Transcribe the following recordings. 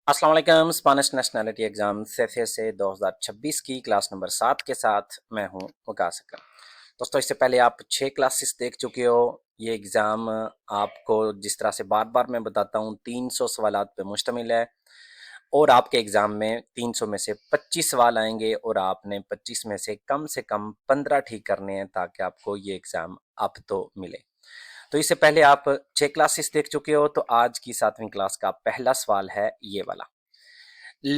अस्सलाम वालेकुम। Spanish nationality exam से 2026 की क्लास नंबर 7 के साथ मैं हूं वकास अकरम। दोस्तों, इससे पहले आप 6 क्लासेस देख चुके हो। ये एग्ज़ाम आपको जिस तरह से बार बार मैं बताता हूं 300 सवालात पे मुश्तमिल है और आपके एग्ज़ाम में 300 में से 25 सवाल आएंगे और आपने 25 में से कम 15 ठीक करने हैं ताकि आपको ये एग्ज़ाम अप तो मिले। तो इससे पहले आप 6 क्लासेस देख चुके हो, तो आज की 7वीं क्लास का पहला सवाल है ये वाला।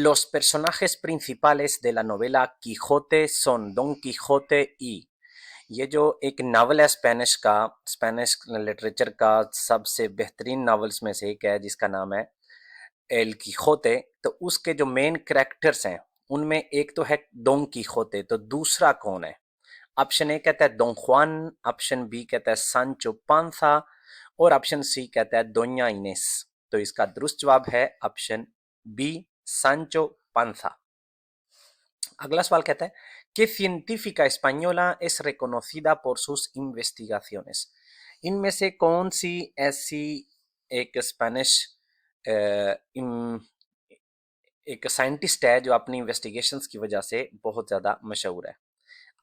Los personajes principales de la novela Quijote son Don Quijote y ये जो एक नावल है स्पेनिश लिटरेचर का सबसे बेहतरीन नावल्स में से एक है जिसका नाम है एल कीहोते। तो उसके जो मेन कैरेक्टर्स हैं उनमें एक तो है डोन कीहोते, तो दूसरा कौन है? ऑप्शन ए कहता है डोन जुआन, ऑप्शन बी कहता है सांचो पांथा और ऑप्शन सी कहता है दोन्या इनेस। तो इसका दुरुस्त जवाब है ऑप्शन बी, सांचो पांथा। अगला सवाल कहता है कि científica española es reconocida por sus investigaciones। इनमें से कौन सी ऐसी एक स्पेनिश एक साइंटिस्ट है जो अपनी इन्वेस्टिगेशंस की वजह से बहुत ज़्यादा मशहूर है?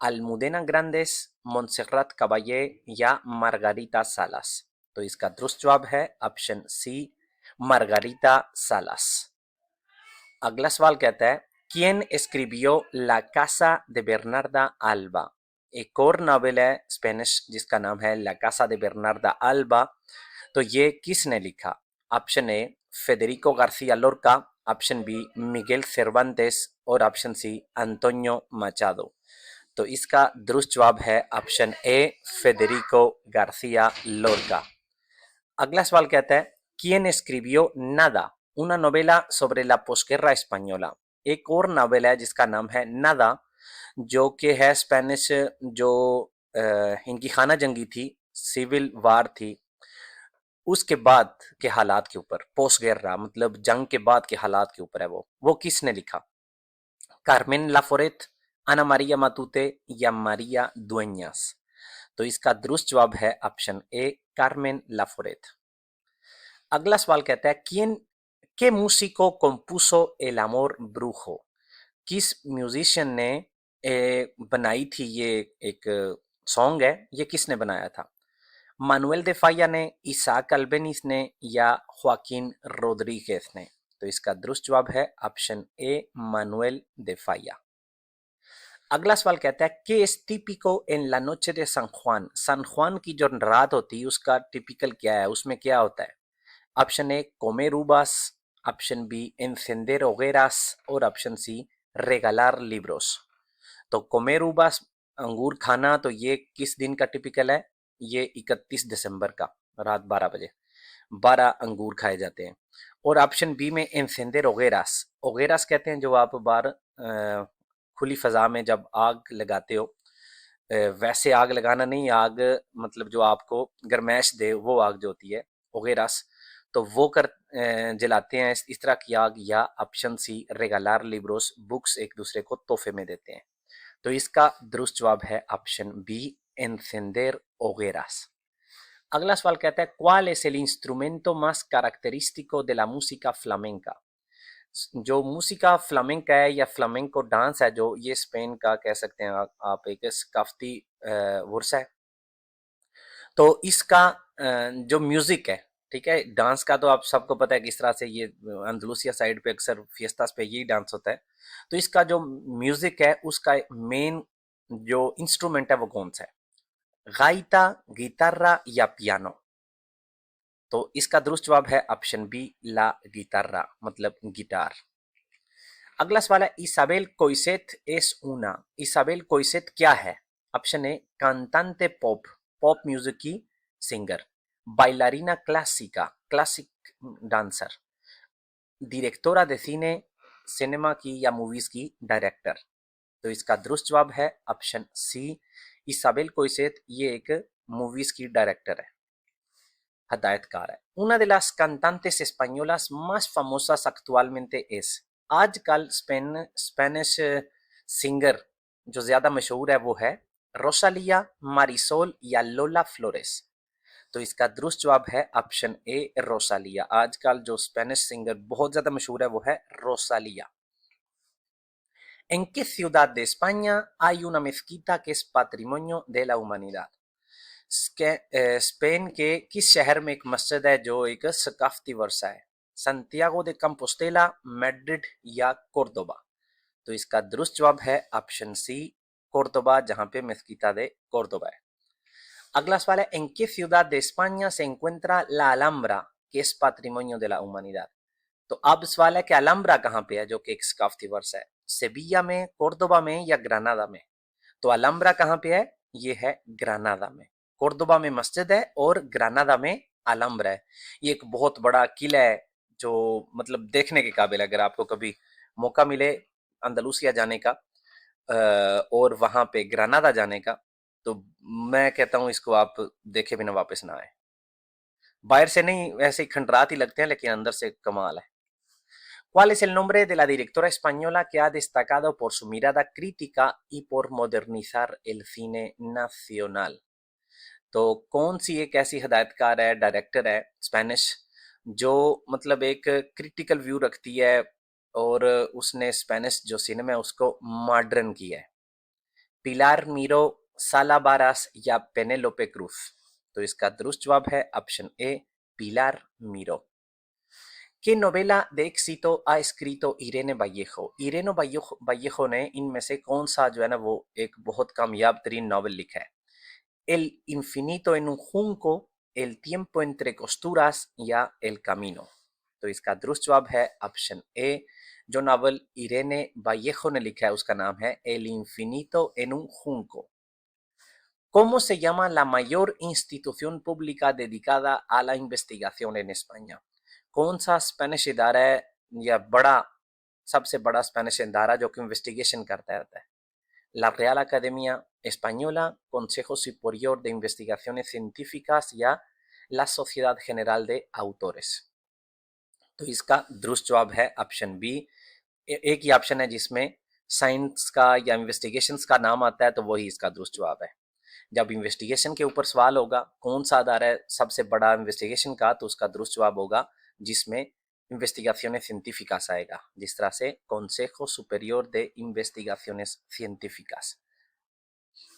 अल्मुदेना ग्रांडेस, मोंसेर्रात कबाये या मार्गारिटा सालास। तो इसका दुरुस्त जवाब है ऑप्शन सी, मार्गारिटा सालास। अगला सवाल कहता है quién escribió La Casa de Bernarda Alba। एक और नावल है स्पेनिश जिसका नाम है La Casa de Bernarda Alba. तो ये किसने लिखा? Option A Federico Garcia Lorca, option B Miguel Cervantes और ऑप्शन सी अंतोनियो माचादो। तो इसका दुरुस्त जवाब है ऑप्शन ए, फेडेरिको गार्सिया लोरका। अगला सवाल कहता है quién escribió Nada, una novela sobre la posguerra española। एक और नावल है जिसका नाम है नादा, जो कि है स्पेनिश जो इनकी खाना जंगी थी, सिविल वार थी, उसके बाद के हालात के ऊपर, पोस्ट गेर्रा मतलब जंग के बाद के हालात के ऊपर है वो किसने लिखा? कार्मेन लाफोरेट, आना मारिया मातूते या मारिया दुएन्यास। तो इसका दुरुस्त जवाब है ऑप्शन ए, कार्मेन लाफोरेट। अगला सवाल कहता है quién qué músico compuso El amor brujo। किस म्यूजिशियन ने बनाई थी ये एक सॉन्ग है, ये किसने बनाया था? मानुएल दे फाया ने, इसाक अल्बेनिस ने या ख्वाकिन रोड्रिगेज ने। तो इसका दुरुस्त जवाब है ऑप्शन ए, मानुएल दे फाया। अगला सवाल कहता है que es típico en la noche de San Juan। सन जुआन की जो रात होती है उसका टिपिकल क्या है, उसमें क्या होता है? Option A comer uvas, option B encender hogueras और ऑप्शन सी regalar libros। तो comer uvas अंगूर खाना, तो ये किस दिन का टिपिकल है? ये 31 दिसंबर का रात 12 बजे 12 अंगूर खाए जाते हैं। और ऑप्शन बी में encender hogueras, hogueras कहते हैं जो आप बाहर खुली फजा में जब आग लगाते हो, वैसे आग लगाना नहीं, आग मतलब जो आपको गर्मैश दे वो आग जो होती है होगेरास, तो वो कर जलाते हैं इस तरह की आग। या ऑप्शन सी रेगालार लिब्रोस, बुक्स एक दूसरे को तोहफे में देते हैं। तो इसका दुरुस्त जवाब है ऑप्शन बी, एनसेंदेर ओगेरास। अगला सवाल कहता है cuál es el instrumento más característico de la música flamenca। जो मूसिका फ्लामेंका है या फ्लामेंको डांस है, जो ये स्पेन का कह सकते हैं आप एक सकाफती वर्स है। तो इसका जो म्यूजिक है, ठीक है, डांस का तो आप सबको पता है किस तरह से ये अंदलुसिया साइड पे अक्सर फिएस्तास पे यही डांस होता है। तो इसका जो म्यूजिक है उसका मेन जो इंस्ट्रूमेंट है वो कौन सा है? गाइता, गिटारा या पियानो। तो इसका दुरुस्त जवाब है ऑप्शन बी, ला गिटारा मतलब गिटार। अगला सवाल है इसाबेल कोइसेट एस ऊना। इसाबेल कोइसेट क्या है? ऑप्शन ए कांतांते पॉप, पॉप म्यूजिक की सिंगर। बाइलारीना क्लासिका, क्लासिक डांसर। डायरेक्टोरा दे सिने, सिनेमा की या मूवीज की डायरेक्टर। तो इसका दुरुस्त जवाब है ऑप्शन सी, इसाबेल कोइसेट ये एक मूवीज की डायरेक्टर है, हदायतकार है। Una de las cantantes españolas más famosas actualmente es। आजकल स्पेनिश सिंगर जो ज्यादा मशहूर है वो है रोसालिया, मारिसोल या लोला फ्लोरेस। तो इसका दुरुस्त जवाब है ऑप्शन ए रोसालिया। आजकल जो स्पेनिश सिंगर बहुत ज्यादा मशहूर है वो है रोसालिया। ¿En qué ciudad de España hay una mezquita que es patrimonio de la humanidad? Spain के किस शहर में एक मस्जिद है जो एक सकाफती वर्षा है? संतियागो दे कंपोस्टेला, मैड्रिड या कोर्दोबा? तो इसका दुरुस्त जवाब है ऑप्शन सी कोर्दोबा, जहां पे मेस्किता दे कोर्दोबा है। अगला सवाल है, ¿en qué ciudad de España se encuentra la Alhambra que es patrimonio de la humanidad? तो अब सवाल है कि अलहम्ब्रा कहाँ पे है जो कि एक सकाफती वर्ष है, सेविया में, कोर्दोबा में या ग्रानादा में? तो अलहम्ब्रा कहाँ पे है? ये है ग्रानादा में। कोर्दोबा में मस्जिद है और ग्रानादा में अलहम्ब्रा है। ये एक बहुत बड़ा किला है जो मतलब देखने के काबिल है। अगर आपको कभी मौका मिले अंदलूसिया जाने का और वहां पे ग्रानादा जाने का, तो मैं कहता हूँ इसको आप देखे बिना वापस ना आए। बाहर से नहीं, वैसे ही खंडरात ही लगते हैं, लेकिन अंदर से कमाल है। ¿Cuál es el nombre de la directora española que ha destacado por su mirada crítica y por modernizar el cine nacional? तो कौन सी एक ऐसी हदायतकार है, डायरेक्टर है स्पेनिश, जो मतलब एक क्रिटिकल व्यू रखती है और उसने स्पेनिश जो सिनेमा है उसको मॉडर्न किया है? पिलार मीरो, साला बारास या पेनेलोपे क्रूज? तो इसका दुरुस्त जवाब है option A Pilar Miro. ¿Qué novela de éxito ha escrito Irene Vallejo? Irene Vallejo ने इनमें से कौन सा जो है ना वो एक बहुत कामयाब तरीन नॉवल लिखा है? El infinito en un junco, El tiempo entre costuras या El camino? तो इसका दुरुस्त जवाब है ऑप्शन ए। जो नॉवल इरेने वाल्लेjo ने लिखा है उसका नाम है El infinito en un junco। ¿Cómo se llama la mayor institución pública dedicada a la investigación en España? कौन सा स्पेनिश इदारा है या बड़ा सबसे बड़ा स्पेनिश इदारा जो कि इन्वेस्टिगेशन करता रहता है? La Real Academia Española, Consejo Superior de Investigaciones Científicas या la Sociedad General de Autores? तो इसका दुरुस्त जवाब है ऑप्शन बी। एक ही ऑप्शन है जिसमें साइंस का या इन्वेस्टिगेशंस का नाम आता है, तो वही इसका दुरुस्त जवाब है। जब इन्वेस्टिगेशन के ऊपर सवाल होगा कौन सा अदारा है सबसे बड़ा इन्वेस्टिगेशन का, तो उसका दुरुस्त जवाब होगा जिसमें investigaciones científicas आएगा, जिस तरह से Consejo Superior de Investigaciones Científicas।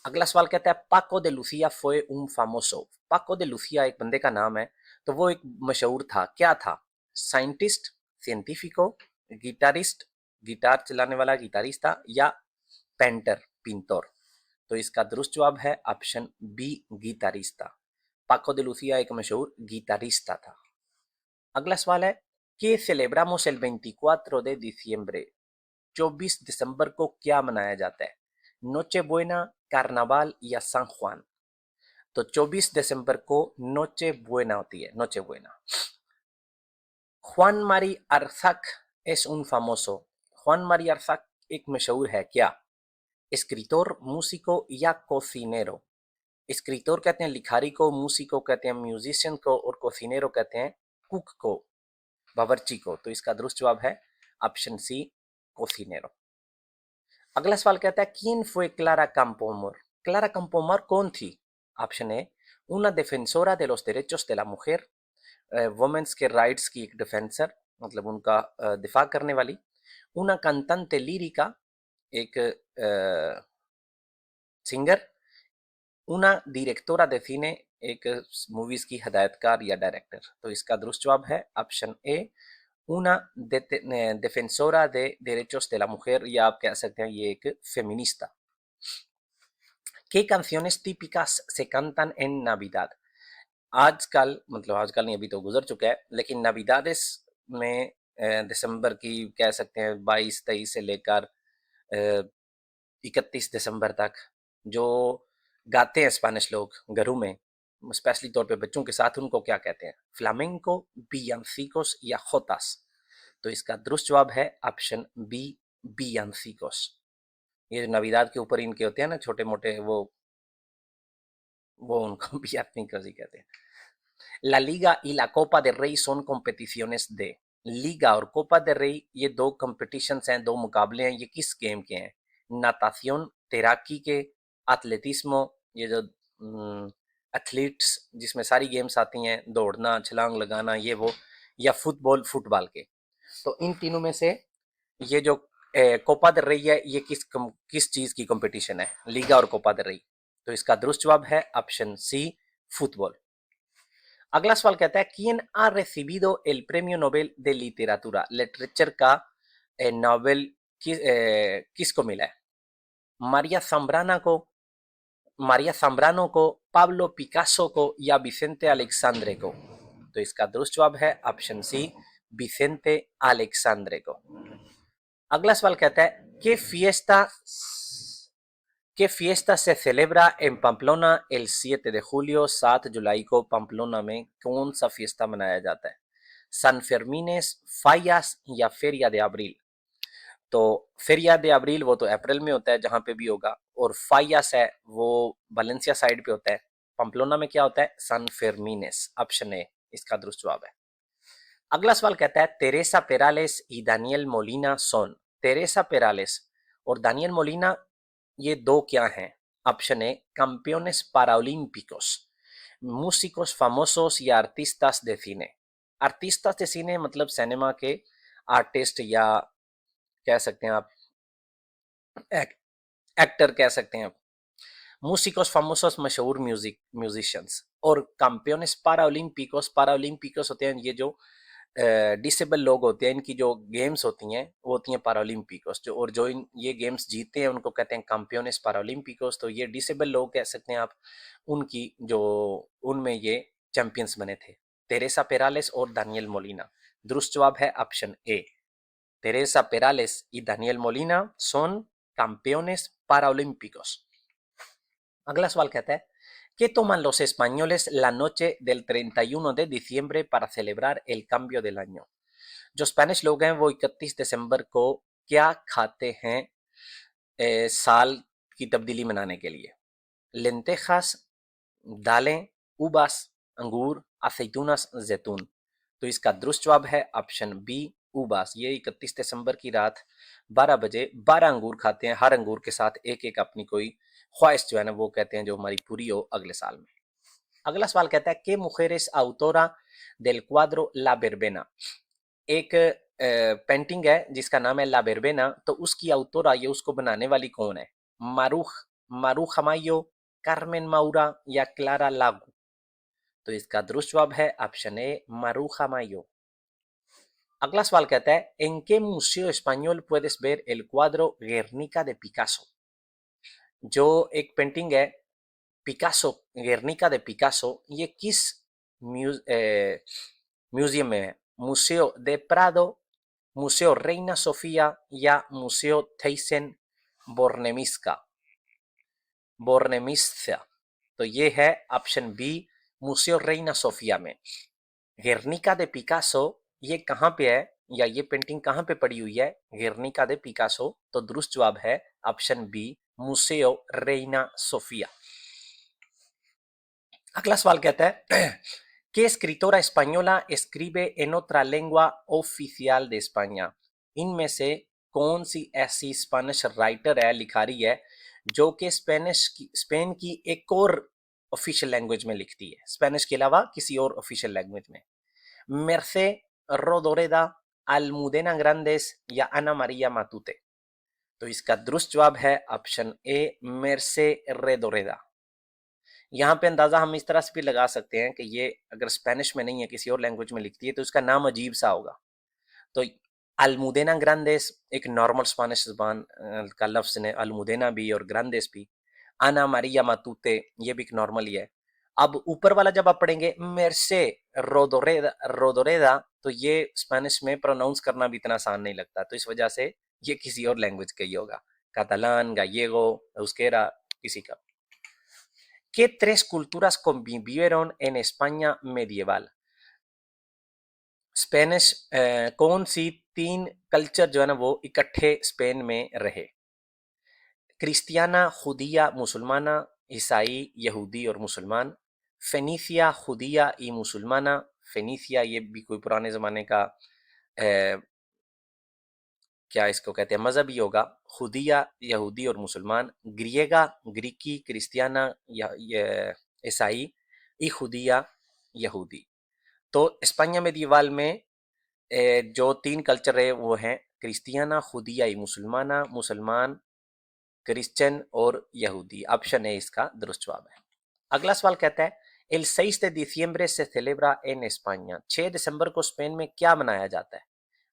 अगला सवाल कहता है पाको de Lucía fue un famoso। पाको de Lucía एक बंदे का नाम है, तो वो एक मशहूर था, क्या था? साइंटिस्ट, científico, गिटारिस्ट, गिटार चलाने वाला गिटारिस्टा या पेंटर, पिंतोर? तो इसका दुरुस्त जवाब है ऑप्शन बी गिटारिस्टा। पाको de Lucía एक मशहूर गिटारिस्टा था। अगला सवाल है कि सेलेब्रामोस el 24 de diciembre, 24 दिसंबर को क्या मनाया जाता है? नोचे बुएना, कार्नावाल या सान जुआन? तो 24 दिसंबर को नोचे बुएना होती है, नोचे Buena. Juan Mari Arzak es un famoso। Juan Mari Arzak एक मशहूर है, क्या? escritor, músico या cocinero? escritor कहते हैं लिखारी को, músico कहते हैं म्यूजिशियन को और cocinero कहते हैं कुक को, बावर्ची को। तो इसका दुरुस्त जवाब है ऑप्शन सी कोसिनेरो। अगला सवाल कहता है quién fue Clara Campoamor? Clara Campoamor कौन थी? Option A una defensora de los derechos de la mujer, women's के राइट्स की एक डिफेंसर, मतलब उनका दिफा करने वाली। una cantante lírica, एक singer. una directora de cine, एक मूवीज की हदायतकार या डायरेक्टर। तो इसका दुरुस्त जवाब है option A una defensora de derechos de la mujer, या आप कह सकते हैं ये एक feminista। ¿Qué canciones típicas se cantan en Navidad? आजकल, मतलब आजकल नहीं, अभी तो गुजर चुका है, लेकिन नाविदादेस में दिसंबर की कह सकते हैं 22-23 से लेकर 31 दिसंबर तक जो गाते हैं स्पेनिश लोग घरों में, स्पेशली तौर पे बच्चों के साथ, उनको क्या कहते हैं? फ्लामेंको, बियानसिकोस या होतास? तो इसका दुरुस्त जवाब है ऑप्शन बी बियानसिकोस। ये जो नवीदाद के ऊपर इनके होते हैं ना छोटे मोटे, वो उनको बियानसिकोस ही कहते हैं। La Liga y la Copa de Rey son competiciones de। Liga और कोपा de Rey ये दो competitions हैं, दो मुकाबले हैं, ये किस गेम के हैं? नाताción, तैराकी के, एथलेटिस्मो, ये जो एथलीट्स जिसमें सारी गेम्स आती हैं, दौड़ना, छलांग लगाना, ये वो, या फुटबॉल फुटबॉल के। तो इन तीनों में से ये जो कोपा दल रही है, ये किस चीज की कंपटीशन है, लीगा और कोपा दल रही। तो इसका दुरुस्त जवाब है ऑप्शन सी, फुटबॉल। अगला सवाल कहता है quién ha recibido el premio Nobel de literatura, literature का नोबेल किसको मिला है? मारिया zambrana को, मारिया zambrano को, पाब्लो पिकासो को, या विसेंटे अलेक्सांद्रे को? तो इसका दुरुस्त जवाब है ऑप्शन सी, विसेंटे अलेक्सांद्रे को। अगला सवाल कहता है कि fiesta se celebra en Pamplona el 7 de julio, 7 जुलाई को पम्पलोना में कौन सा fiesta मनाया जाता है? सन फेर्मिनेस, फाइयास, या फेरिया de abril? तो फेरिया de abril वो तो अप्रैल में होता है जहां पे भी होगा, और फाइयास है वो वलेंसिया साइड पे होता है। पम्पलोना में क्या होता है? सन फेर्मिनेस। ऑप्शन ए इसका दुरुस्त जवाब है। अगला सवाल कहता है Teresa Perales y Daniel Molina सोन, तेरेसा पेरालेस और दानियल मोलिना ये दो क्या हैं? Option A campeones paraolímpicos, músicos famosos या artistas de cine। artistas de cine मतलब सिनेमा के आर्टिस्ट, या कह सकते हैं आप एक्टर कह सकते हैं आप। músicos famosos मशहूर म्यूजिशियंस, और campeones paraolímpicos, paraolímpicos होते हैं ये जो डिसेबल लोग होते हैं, इनकी जो गेम्स होती हैं वो होती हैं पारालिम्पिकोस, जो और जो ये गेम्स जीते हैं उनको कहते हैं कैंपियोनेस पारालिम्पिकोस। तो ये डिसेबल लोग कह सकते हैं आप, उनकी जो उनमें ये चैंपियंस बने थे, तेरेसा पेरालेस और दानियल मोलिना। दुरुस्त जवाब है option A, Teresa Perales y Daniel Molina son campeones paraolímpicos। अगला सवाल कहता है ¿qué toman los españoles la noche del 31 de diciembre para celebrar el cambio del año? जो स्पेनिश लोग हैं वो 31 दिसंबर को क्या खाते हैं साल की तब्दीली मनाने के लिए? लेंटेjas, दालें, उबास, अंगूर, aceitunas, जैतून। तो इसका दुरुस्त जवाब है ऑप्शन बी, उबास। ये 31 दिसंबर की रात 12 बजे 12 अंगूर खाते हैं, हर अंगूर के साथ एक एक अपनी कोई ख्वाहिश जो है ना वो कहते हैं जो हमारी पूरी हो अगले साल में। अगला सवाल कहता है कि मुखेरिस autora del cuadro La Verbena, एक पेंटिंग है जिसका नाम है ला बेरबेना, तो उसकी autora ये उसको बनाने वाली कौन है? मारूख हमायो, कार्मेन माउरा, या क्लारा लागू? तो इसका दुरुस्त जवाब है ऑप्शन ए, मारूख हमायो। अगला सवाल कहता है ¿En qué museo español puedes ver el cuadro Guernica de Picasso? जो एक पेंटिंग है पिकासो, गेर्निका de पिकासो, ये किस म्यूजियम में है? museo de Prado, museo Reina Sofía, या museo Thyssen Bornemisza? बोर्नेमिस्सा। तो ये है option B, museo Reina Sofía में। गेर्निका de पिकासो ये कहाँ पे है, या ये पेंटिंग कहाँ पे पड़ी हुई है? गेर्निका de पिकासो। तो दुरुस्त जवाब है option B, museo Reina Sofía। अगला सवाल कहता है ¿Qué escritora española escribe en otra lengua oficial de España? इनमें से कौन सी ऐसी स्पेनिश राइटर है, लिखारी है, जो कि स्पेन की एक और ऑफिशियल लैंग्वेज में लिखती है, स्पेनिश के अलावा किसी और ऑफिशियल लैंग्वेज में? मेर्से रोदोरेदा, अल्मुदेना ग्रांडेस, या अना मारिया मातूते? तो इसका दुरुस्त जवाब है ऑप्शन ए, मेर्से रेदोरेदा। यहाँ पे अंदाजा हम इस तरह से भी लगा सकते हैं कि ये अगर स्पेनिश में नहीं है, किसी और लैंग्वेज में लिखती है, तो इसका नाम अजीब सा होगा। तो अल्मुदेना ग्रांडेस एक नॉर्मल स्पेनिश जुबान का लफ्ज है, अल्मुदेना भी और ग्रांडेस भी। आना मारिया मातूते ये भी एक नॉर्मल ही है। अब ऊपर वाला जब आप पढ़ेंगे मेर्से रोदोरेदा, रोदोरेदा, तो ये स्पेनिश में प्रोनाउंस करना भी इतना आसान नहीं लगता, तो इस वजह से ये किसी और लैंग्वेज का ही होगा, catalán, gallego, euskera, किसी का। ¿Qué tres culturas convivieron en España medieval? Spanish कौन सी तीन कल्चर जो है ना वो इकट्ठे स्पेन में रहे? क्रिस्टियाना, जुदिया, मुसलमाना, ईसाई, यहूदी और मुसलमान। फेनिसिया, जुदिया y मुसलमाना, फेनिसिया ये भी कोई पुराने ज़माने का क्या इसको कहते हैं मजहब ही होगा, जुदिया, यहूदी और मुसलमान। ग्रिएगा, ग्रीकी, क्रिस्टियाना या ईसाई, यहूदिया यहूदी। तो स्पेन मेडिवल में जो तीन कल्चर है वो हैं क्रिस्टियाना, जुदिया y मुसलमाना, मुसलमान, क्रिश्चियन और यहूदी। ऑप्शन ए इसका दुरुस्त जवाब है। अगला सवाल कहता है el 6 de diciembre se celebra en España। 6 दिसंबर को स्पेन में क्या मनाया जाता है?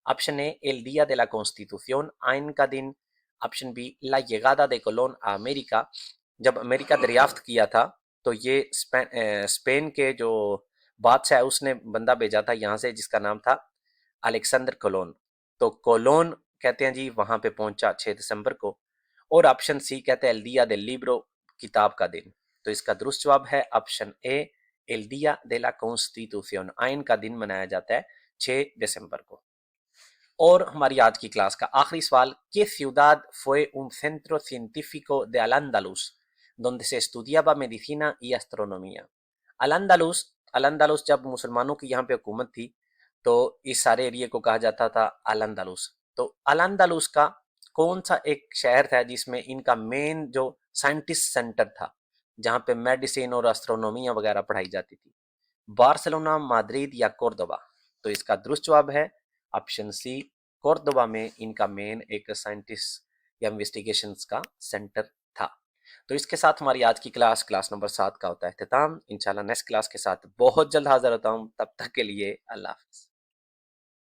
Option A el día de la constitución, आइन का दिन। Option B la llegada de Colón a América, जब अमेरिका दरियाफ्त किया था तो ये स्पेन के जो बादशाह है उसने बंदा भेजा था यहाँ से जिसका नाम था अलेक्जेंडर कोलोन। तो कोलोन कहते हैं जी वहां पे पहुंचा 6 दिसंबर को। और ऑप्शन सी कहते हैं एल दिया दे लिब्रो, किताब का दिन। तो इसका दुरुस्त जवाब है ऑप्शन ए एल दिया दे ला कॉन्स्टिट्यूशन, आइन का दिन मनाया जाता है 6 दिसंबर को। और हमारी आज की क्लास का आखिरी सवाल, ¿Qué ciudad fue un centro científico de Al-Ándalus donde se estudiaba medicina y astronomía? अल-अंदालुस जब मुसलमानों की यहाँ पे हुकूमत थी तो इस सारे एरिया को कहा जाता था अल-अंदालुस। तो अल-अंदालुस का कौन सा एक शहर था जिसमें इनका मेन जो साइंटिस्ट सेंटर था जहाँ पे मेडिसिन और एस्ट्रोनॉमिया वगैरह पढ़ाई जाती थी? बार्सिलोना, माद्रिद या कोर्दोबा? तो इसका दुरुस्त जवाब है ऑप्शन सी, कोर्दोबा में इनका मेन एक साइंटिस्ट या इन्वेस्टिगेशंस का सेंटर था। तो इसके साथ हमारी आज की क्लास नंबर 7 का होता है अख्ताम। इंशाल्लाह नेक्स्ट क्लास के साथ बहुत जल्द हाजिर होता हूँ, तब तक के लिए अल्लाह हाफिज़।